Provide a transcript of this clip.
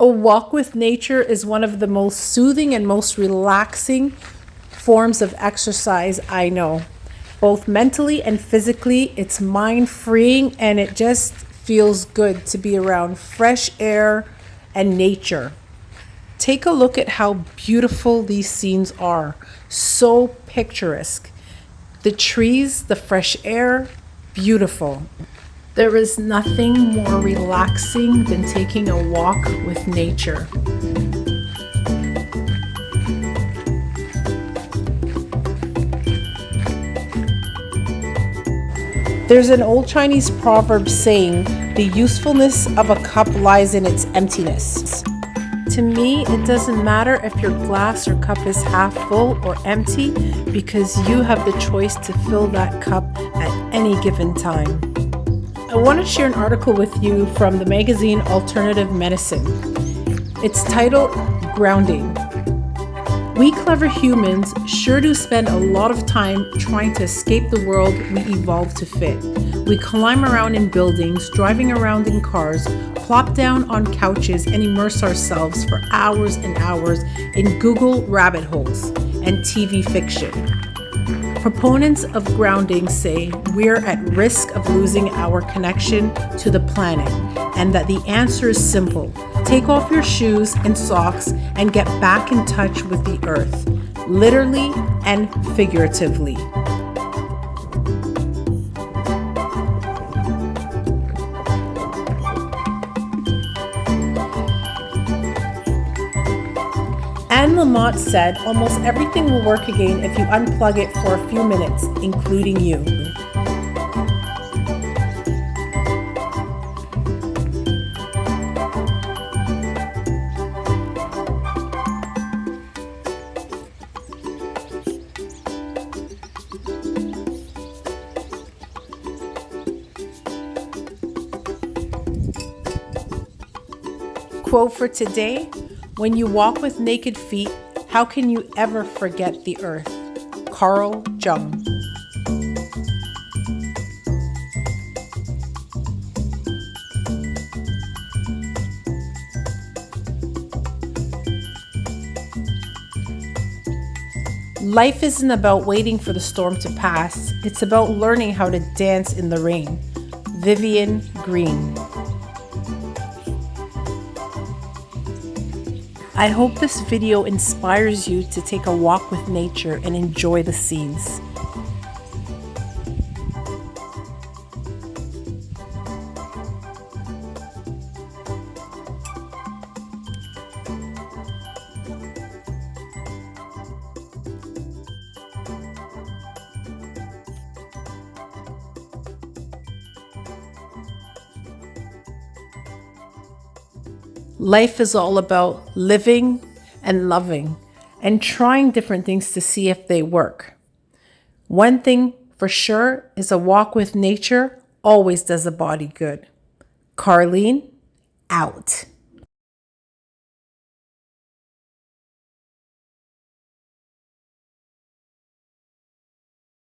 A walk with nature is one of the most soothing and most relaxing forms of exercise I know. Both mentally and physically, it's mind freeing and it just feels good to be around fresh air and nature. Take a look at how beautiful these scenes are. So picturesque. The trees, the fresh air, beautiful. There is nothing more relaxing than taking a walk with nature. There's an old Chinese proverb saying, "The usefulness of a cup lies in its emptiness." To me, it doesn't matter if your glass or cup is half full or empty because you have the choice to fill that cup at any given time. I want to share an article with you from the magazine Alternative Medicine. It's titled Grounding. We clever humans sure do spend a lot of time trying to escape the world we evolved to fit. We climb around in buildings, driving around in cars, plop down on couches and immerse ourselves for hours and hours in Google rabbit holes and TV fiction. Proponents of grounding say we're at risk of losing our connection to the planet and that the answer is simple. Take off your shoes and socks and get back in touch with the earth, literally and figuratively. Anne Lamott said, "Almost everything will work again if you unplug it for a few minutes, including you." Quote for today: "When you walk with naked feet, how can you ever forget the earth?" Carl Jung. Life isn't about waiting for the storm to pass. It's about learning how to dance in the rain. Vivian Green. I hope this video inspires you to take a walk with nature and enjoy the scenes. Life is all about living and loving and trying different things to see if they work. One thing for sure is a walk with nature always does a body good. Carlene, out.